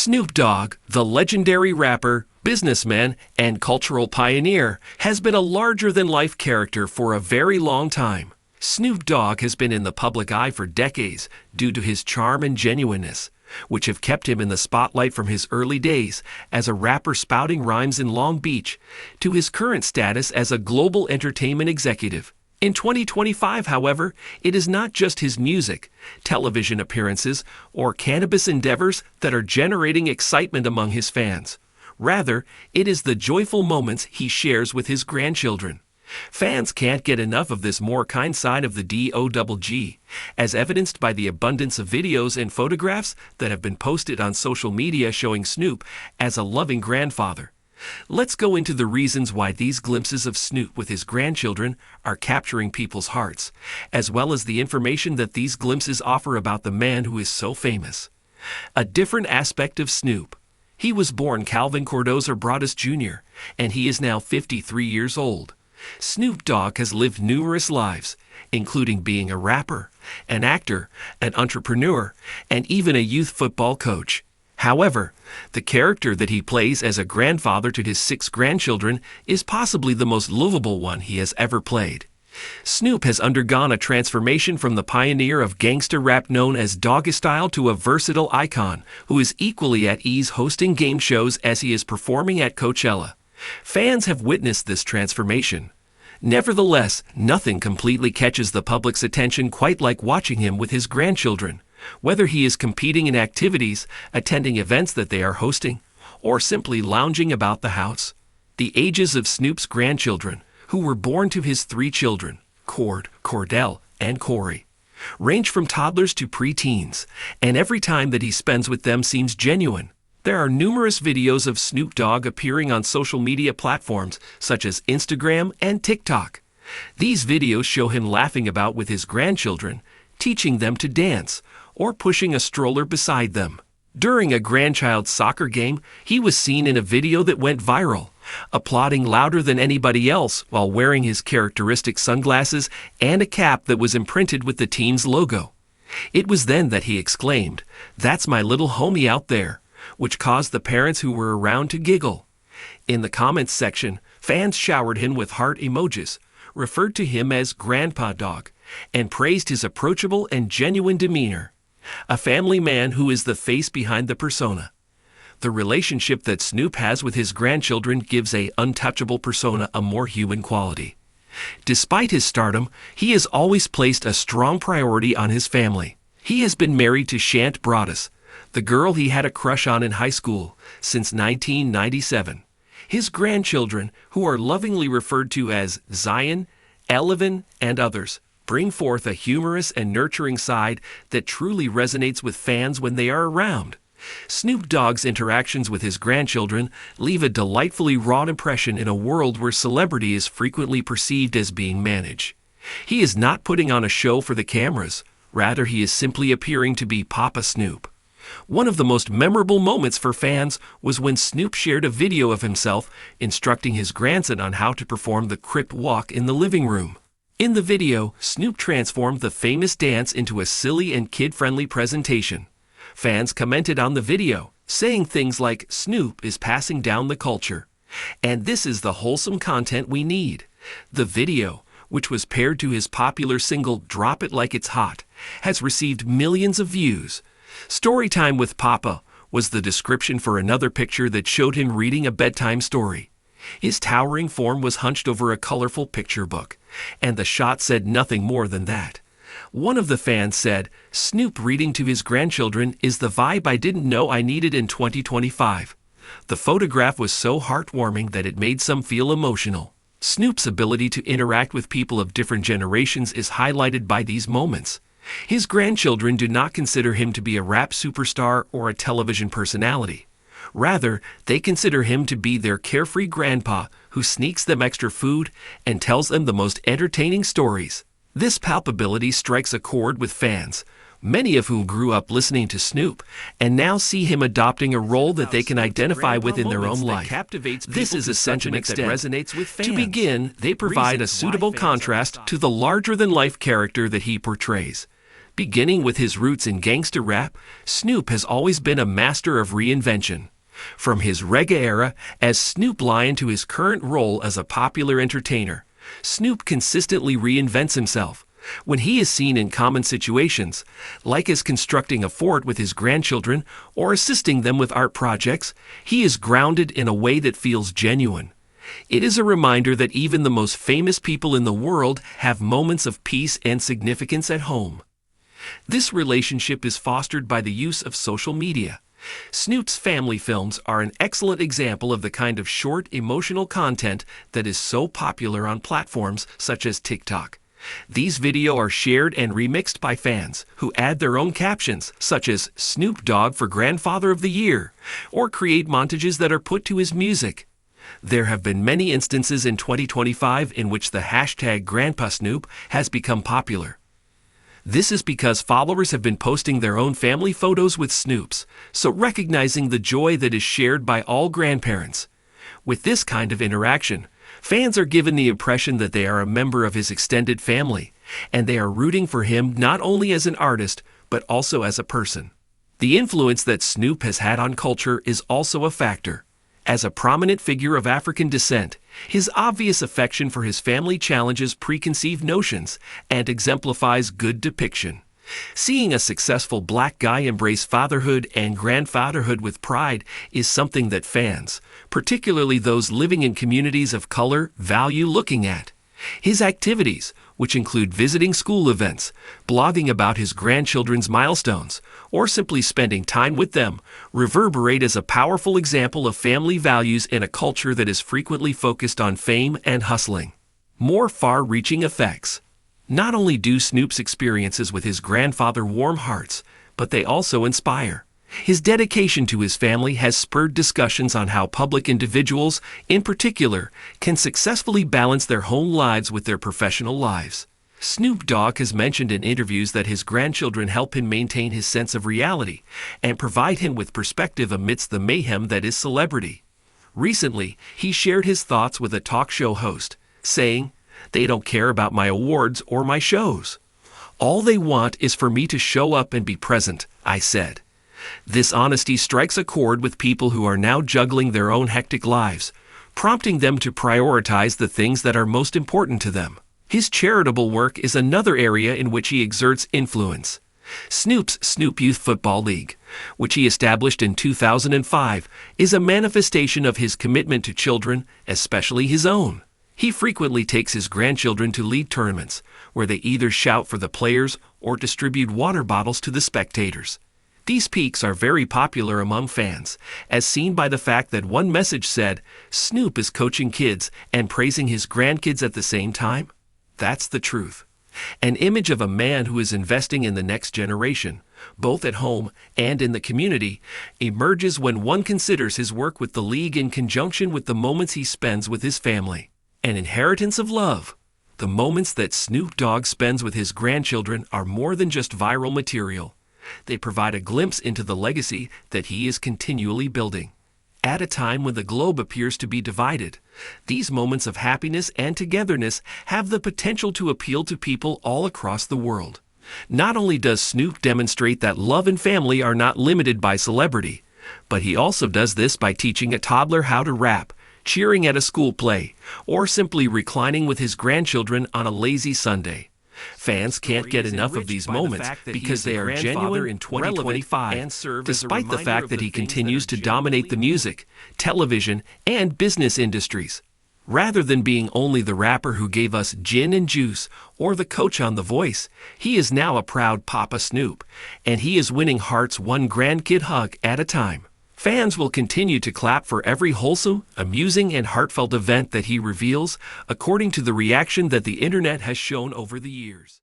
Snoop Dogg, the legendary rapper, businessman, and cultural pioneer, has been a larger-than-life character for a very long time. Snoop Dogg has been in the public eye for decades due to his charm and genuineness, which have kept him in the spotlight from his early days as a rapper spouting rhymes in Long Beach to his current status as a global entertainment executive. In 2025, however, it is not just his music, television appearances, or cannabis endeavors that are generating excitement among his fans. Rather, it is the joyful moments he shares with his grandchildren. Fans can't get enough of this more kind side of the DOGG, as evidenced by the abundance of videos and photographs that have been posted on social media showing Snoop as a loving grandfather. Let's go into the reasons why these glimpses of Snoop with his grandchildren are capturing people's hearts, as well as the information that these glimpses offer about the man who is so famous. A different aspect of Snoop. He was born Calvin Cordoza Broadus Jr., and he is now 53 years old. Snoop Dogg has lived numerous lives, including being a rapper, an actor, an entrepreneur, and even a youth football coach. However, the character that he plays as a grandfather to his 6 grandchildren is possibly the most lovable one he has ever played. Snoop has undergone a transformation from the pioneer of gangster rap known as Doggy Style to a versatile icon who is equally at ease hosting game shows as he is performing at Coachella. Fans have witnessed this transformation. Nevertheless, nothing completely catches the public's attention quite like watching him with his grandchildren. Whether he is competing in activities, attending events that they are hosting, or simply lounging about the house. The ages of Snoop's grandchildren, who were born to his 3 children, Cord, Cordell, and Corey, range from toddlers to preteens, and every time that he spends with them seems genuine. There are numerous videos of Snoop Dogg appearing on social media platforms such as Instagram and TikTok. These videos show him laughing about with his grandchildren, teaching them to dance, or pushing a stroller beside them. During a grandchild's soccer game, he was seen in a video that went viral, applauding louder than anybody else while wearing his characteristic sunglasses and a cap that was imprinted with the team's logo. It was then that he exclaimed, "That's my little homie out there," which caused the parents who were around to giggle. In the comments section, fans showered him with heart emojis, referred to him as Grandpa Dog, and praised his approachable and genuine demeanor. A family man who is the face behind the persona. The relationship that Snoop has with his grandchildren gives a untouchable persona a more human quality. Despite his stardom, he has always placed a strong priority on his family. He has been married to Shant Broadus, the girl he had a crush on in high school, since 1997. His grandchildren, who are lovingly referred to as Zion, Elevin, and others, bring forth a humorous and nurturing side that truly resonates with fans when they are around. Snoop Dogg's interactions with his grandchildren leave a delightfully raw impression in a world where celebrity is frequently perceived as being managed. He is not putting on a show for the cameras, rather he is simply appearing to be Papa Snoop. One of the most memorable moments for fans was when Snoop shared a video of himself instructing his grandson on how to perform the Crip Walk in the living room. In the video, Snoop transformed the famous dance into a silly and kid-friendly presentation. Fans commented on the video, saying things like, "Snoop is passing down the culture," and "This is the wholesome content we need." The video, which was paired to his popular single Drop It Like It's Hot, has received millions of views. Storytime with Papa was the description for another picture that showed him reading a bedtime story. His towering form was hunched over a colorful picture book, and the shot said nothing more than that. One of the fans said, "Snoop reading to his grandchildren is the vibe I didn't know I needed in 2025. The photograph was so heartwarming that it made some feel emotional." Snoop's ability to interact with people of different generations is highlighted by these moments. His grandchildren do not consider him to be a rap superstar or a television personality. Rather, they consider him to be their carefree grandpa who sneaks them extra food and tells them the most entertaining stories. This palpability strikes a chord with fans, many of whom grew up listening to Snoop and now see him adopting a role that they can identify with in their own life. This is a sentiment that resonates with fans. To begin, they provide a suitable contrast to the larger-than-life character that he portrays. Beginning with his roots in gangsta rap, Snoop has always been a master of reinvention. From his reggae era as Snoop Lion to his current role as a popular entertainer, Snoop consistently reinvents himself. When he is seen in common situations, like as constructing a fort with his grandchildren or assisting them with art projects, he is grounded in a way that feels genuine. It is a reminder that even the most famous people in the world have moments of peace and significance at home. This relationship is fostered by the use of social media. Snoop's family films are an excellent example of the kind of short, emotional content that is so popular on platforms such as TikTok. These videos are shared and remixed by fans who add their own captions, such as Snoop Dogg for Grandfather of the Year, or create montages that are put to his music. There have been many instances in 2025 in which the hashtag Grandpa Snoop has become popular. This is because followers have been posting their own family photos with Snoops, so recognizing the joy that is shared by all grandparents. With this kind of interaction, fans are given the impression that they are a member of his extended family, and they are rooting for him not only as an artist, but also as a person. The influence that Snoop has had on culture is also a factor. As a prominent figure of African descent, his obvious affection for his family challenges preconceived notions and exemplifies good depiction. Seeing a successful black guy embrace fatherhood and grandfatherhood with pride is something that fans, particularly those living in communities of color, value looking at. His activities, which include visiting school events, blogging about his grandchildren's milestones, or simply spending time with them, reverberate as a powerful example of family values in a culture that is frequently focused on fame and hustling. More far-reaching effects. Not only do Snoop's experiences with his grandfather warm hearts, but they also inspire. His dedication to his family has spurred discussions on how public individuals, in particular, can successfully balance their home lives with their professional lives. Snoop Dogg has mentioned in interviews that his grandchildren help him maintain his sense of reality and provide him with perspective amidst the mayhem that is celebrity. Recently, he shared his thoughts with a talk show host, saying, "They don't care about my awards or my shows. All they want is for me to show up and be present," I said. This honesty strikes a chord with people who are now juggling their own hectic lives, prompting them to prioritize the things that are most important to them. His charitable work is another area in which he exerts influence. Snoop's Snoop Youth Football League, which he established in 2005, is a manifestation of his commitment to children, especially his own. He frequently takes his grandchildren to league tournaments, where they either shout for the players or distribute water bottles to the spectators. These peaks are very popular among fans, as seen by the fact that one message said, "Snoop is coaching kids and praising his grandkids at the same time." That's the truth. An image of a man who is investing in the next generation, both at home and in the community, emerges when one considers his work with the league in conjunction with the moments he spends with his family. An inheritance of love. The moments that Snoop Dogg spends with his grandchildren are more than just viral material. They provide a glimpse into the legacy that he is continually building. At a time when the globe appears to be divided, these moments of happiness and togetherness have the potential to appeal to people all across the world. Not only does Snoop demonstrate that love and family are not limited by celebrity, but he also does this by teaching a toddler how to rap, cheering at a school play, or simply reclining with his grandchildren on a lazy Sunday. Fans can't get enough of these moments because they are genuine in 2025, despite the fact that he continues to dominate the music, television, and business industries. Rather than being only the rapper who gave us Gin and Juice or the coach on The Voice, he is now a proud Papa Snoop, and he is winning hearts one grandkid hug at a time. Fans will continue to clap for every wholesome, amusing, and heartfelt event that he reveals, according to the reaction that the internet has shown over the years.